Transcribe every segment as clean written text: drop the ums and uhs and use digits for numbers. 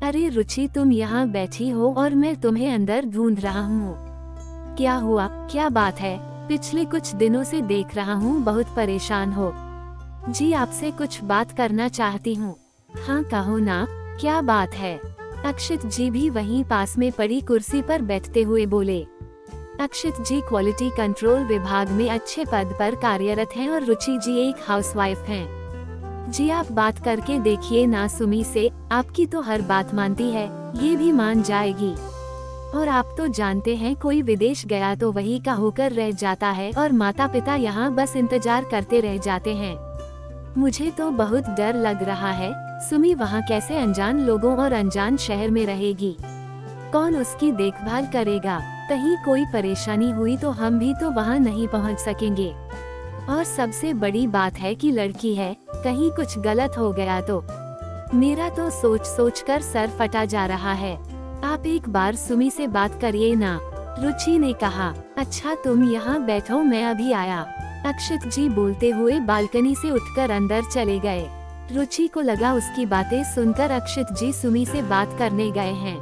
अरे रुचि, तुम यहाँ बैठी हो और मैं तुम्हें अंदर ढूंढ रहा हूँ। क्या हुआ, क्या बात है? पिछले कुछ दिनों से देख रहा हूँ बहुत परेशान हो। जी आपसे कुछ बात करना चाहती हूँ। हाँ कहो ना, क्या बात है? अक्षित जी भी वहीं पास में पड़ी कुर्सी पर बैठते हुए बोले। अक्षित जी क्वालिटी कंट्रोल विभाग में अच्छे पद पर कार्यरत हैं और रुचि जी एक हाउसवाइफ हैं। जी आप बात करके देखिए ना सुमी से, आपकी तो हर बात मानती है, ये भी मान जाएगी। और आप तो जानते हैं कोई विदेश गया तो वही का होकर रह जाता है और माता पिता यहाँ बस इंतजार करते रह जाते हैं। मुझे तो बहुत डर लग रहा है, सुमी वहाँ कैसे अनजान लोगों और अनजान शहर में रहेगी? कौन उसकी देखभाल करेगा? कहीं कोई परेशानी हुई तो हम भी तो वहाँ नहीं पहुँच सकेंगे। और सबसे बड़ी बात है कि लड़की है, कहीं कुछ गलत हो गया तो। मेरा तो सोच सोच कर सर फटा जा रहा है। आप एक बार सुमी से बात करिए ना, रुचि ने कहा। अच्छा तुम यहाँ बैठो, मैं अभी आया। अक्षित जी बोलते हुए बालकनी से उठकर अंदर चले गए। रुचि को लगा उसकी बातें सुनकर अक्षित जी सुमी से बात करने गए हैं।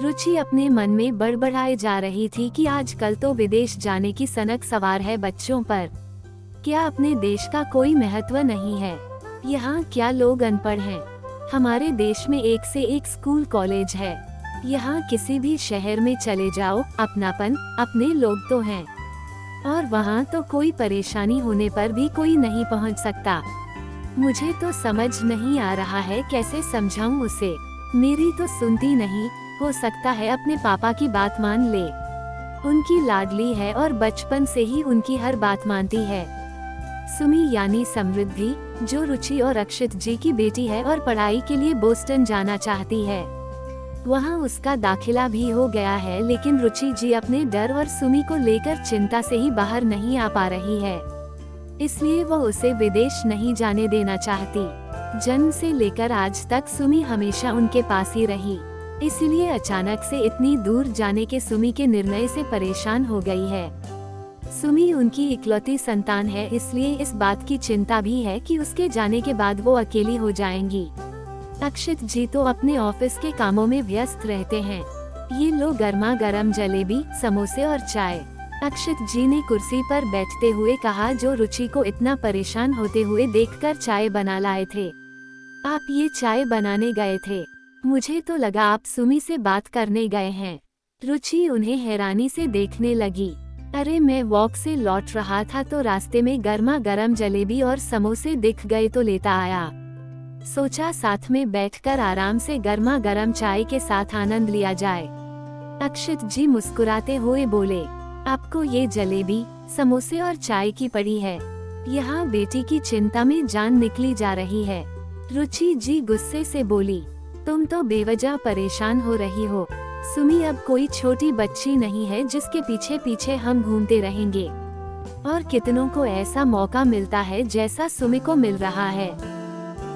रुचि अपने मन में बड़बड़ाए जा रही थी कि आजकल तो विदेश जाने की सनक सवार है बच्चों पर। क्या अपने देश का कोई महत्व नहीं है? यहाँ क्या लोग अनपढ़ हैं? हमारे देश में एक से एक स्कूल कॉलेज है। यहाँ किसी भी शहर में चले जाओ, अपनापन, अपने लोग तो हैं। और वहाँ तो कोई परेशानी होने पर भी कोई नहीं पहुँच सकता। मुझे तो समझ नहीं आ रहा है कैसे समझाऊं उसे। मेरी तो सुनती नहीं, हो सकता है अपने पापा की बात मान ले। उनकी लाडली है और बचपन से ही उनकी हर बात मानती है। सुमी यानी समृद्धि, जो रुचि और अक्षित जी की बेटी है और पढ़ाई के लिए बोस्टन जाना चाहती है। वहाँ उसका दाखिला भी हो गया है, लेकिन रुचि जी अपने डर और सुमी को लेकर चिंता से ही बाहर नहीं आ पा रही है। इसलिए वो उसे विदेश नहीं जाने देना चाहती। जन्म से लेकर आज तक सुमी हमेशा उनके पास ही रही, इसलिए अचानक से इतनी दूर जाने के सुमी के निर्णय से परेशान हो गई है। सुमी उनकी इकलौती संतान है, इसलिए इस बात की चिंता भी है कि उसके जाने के बाद वो अकेली हो जाएंगी। अक्षित जी तो अपने ऑफिस के कामों में व्यस्त रहते हैं। ये लो गर्मा गर्म जलेबी, समोसे और चाय। अक्षित जी ने कुर्सी पर बैठते हुए कहा, जो रुचि को इतना परेशान होते हुए देखकर चाय बना लाए थे। आप ये चाय बनाने गए थे? मुझे तो लगा आप सुमी से बात करने गए हैं। रुचि उन्हें हैरानी से देखने लगी। अरे मैं वॉक से लौट रहा था तो रास्ते में गर्मा गर्म जलेबी और समोसे दिख गए तो लेता आया। सोचा साथ में बैठकर आराम से गर्मा गर्म चाय के साथ आनंद लिया जाए। अक्षित जी मुस्कुराते हुए बोले, आपको ये जलेबी, समोसे और चाय की पड़ी है। यहाँ बेटी की चिंता में जान निकली जा रही है। रुचि जी गुस्से से बोली, तुम तो बेवजह परेशान हो रही हो। सुमी अब कोई छोटी बच्ची नहीं है जिसके पीछे पीछे हम घूमते रहेंगे। और कितनों को ऐसा मौका मिलता है जैसा सुमी को मिल रहा है।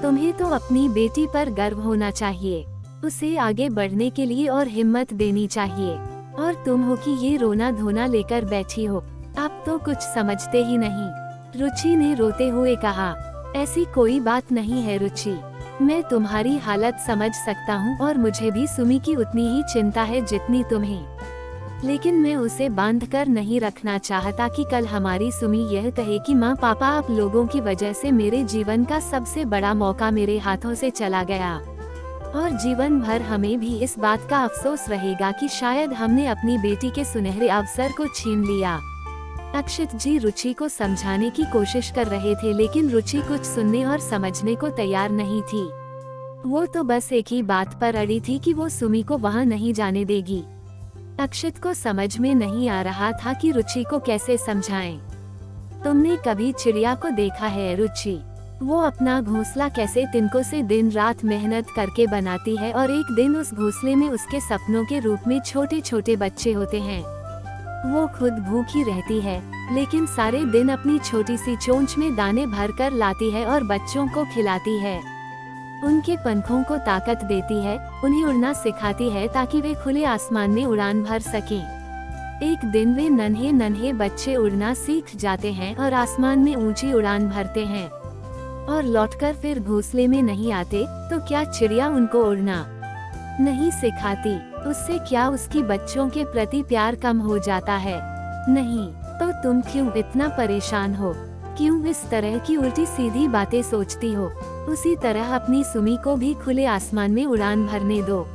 तुम्हें तो अपनी बेटी पर गर्व होना चाहिए, उसे आगे बढ़ने के लिए और हिम्मत देनी चाहिए। और तुम हो कि ये रोना धोना लेकर बैठी हो। आप तो कुछ समझते ही नहीं। रुचि ने रोते हुए कहा, ऐसी कोई बात नहीं है रुचि, मैं तुम्हारी हालत समझ सकता हूँ और मुझे भी सुमी की उतनी ही चिंता है जितनी तुम्हें। लेकिन मैं उसे बांध कर नहीं रखना चाहता कि कल हमारी सुमी यह कहे कि माँ पापा आप लोगों की वजह से मेरे जीवन का सबसे बड़ा मौका मेरे हाथों से चला गया। और जीवन भर हमें भी इस बात का अफसोस रहेगा कि शायद हमने अपनी बेटी के सुनहरे अवसर को छीन लिया। अक्षित जी रुचि को समझाने की कोशिश कर रहे थे, लेकिन रुचि कुछ सुनने और समझने को तैयार नहीं थी। वो तो बस एक ही बात पर अड़ी थी कि वो सुमी को वहाँ नहीं जाने देगी। अक्षित को समझ में नहीं आ रहा था कि रुचि को कैसे समझाएं। तुमने कभी चिड़िया को देखा है रुचि? वो अपना घोंसला कैसे तिनकों से दिन रात मेहनत करके बनाती है और एक दिन उस घोंसले में उसके सपनों के रूप में छोटे छोटे बच्चे होते हैं। वो खुद भूखी रहती है, लेकिन सारे दिन अपनी छोटी सी चोंच में दाने भर कर लाती है और बच्चों को खिलाती है। उनके पंखों को ताकत देती है, उन्हें उड़ना सिखाती है ताकि वे खुले आसमान में उड़ान भर सकें। एक दिन वे नन्हे नन्हे बच्चे उड़ना सीख जाते हैं और आसमान में ऊंची उड़ान भरते हैं और लौटकर फिर घोंसले में नहीं आते, तो क्या चिड़िया उनको उड़ना नहीं सिखाती, उससे क्या उसकी बच्चों के प्रति प्यार कम हो जाता है? नहीं, तो तुम क्यों इतना परेशान हो? क्यों इस तरह की उल्टी सीधी बातें सोचती हो? उसी तरह अपनी सुमी को भी खुले आसमान में उड़ान भरने दो।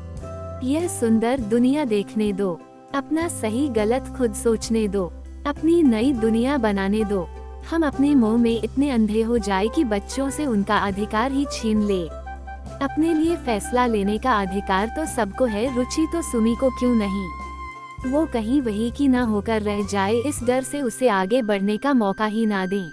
यह सुंदर दुनिया देखने दो। अपना सही गलत खुद सोचने दो। अपनी नई दुनिया बनाने दो। हम अपने मोह में इतने अंधे हो जाए कि बच्चों से उनका अधिकार ही छीन ले। अपने लिए फैसला लेने का अधिकार तो सबको है, रुचि तो सुमी को क्यों नहीं? वो कहीं वही की ना होकर रह जाए, इस डर से उसे आगे बढ़ने का मौका ही ना दें।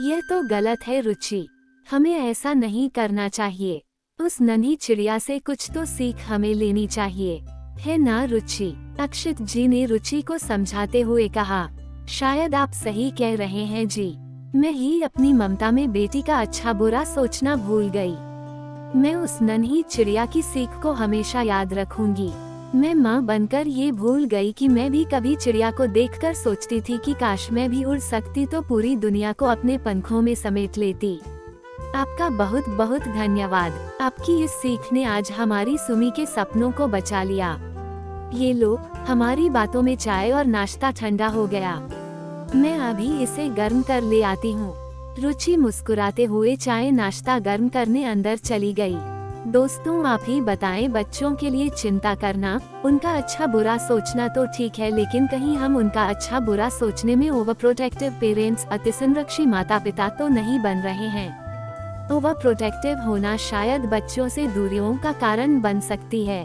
यह तो गलत है रुचि, हमें ऐसा नहीं करना चाहिए। उस नन्ही चिड़िया से कुछ तो सीख हमें लेनी चाहिए, है ना रुचि? अक्षित जी ने रुचि को समझाते हुए कहा, शायद आप सही कह रहे हैं जी। मैं ही अपनी ममता में बेटी का अच्छा बुरा सोचना भूल गई। मैं उस नन्ही चिड़िया की सीख को हमेशा याद रखूंगी। मैं माँ बनकर ये भूल गई कि मैं भी कभी चिड़िया को देखकर सोचती थी कि काश मैं भी उड़ सकती तो पूरी दुनिया को अपने पंखों में समेट लेती। आपका बहुत बहुत धन्यवाद। आपकी इस सीख ने आज हमारी सुमी के सपनों को बचा लिया। ये लो, हमारी बातों में चाय और नाश्ता ठंडा हो गया। मैं अभी इसे गर्म कर ले आती हूँ। रुचि मुस्कुराते हुए चाय नाश्ता गर्म करने अंदर चली गई। दोस्तों, आप ही बताएं, बच्चों के लिए चिंता करना, उनका अच्छा बुरा सोचना तो ठीक है, लेकिन कहीं हम उनका अच्छा बुरा सोचने में ओवर प्रोटेक्टिव पेरेंट्स, अति संरक्षी माता पिता तो नहीं बन रहे हैं? ओवर प्रोटेक्टिव होना शायद बच्चों से दूरियों का कारण बन सकती है।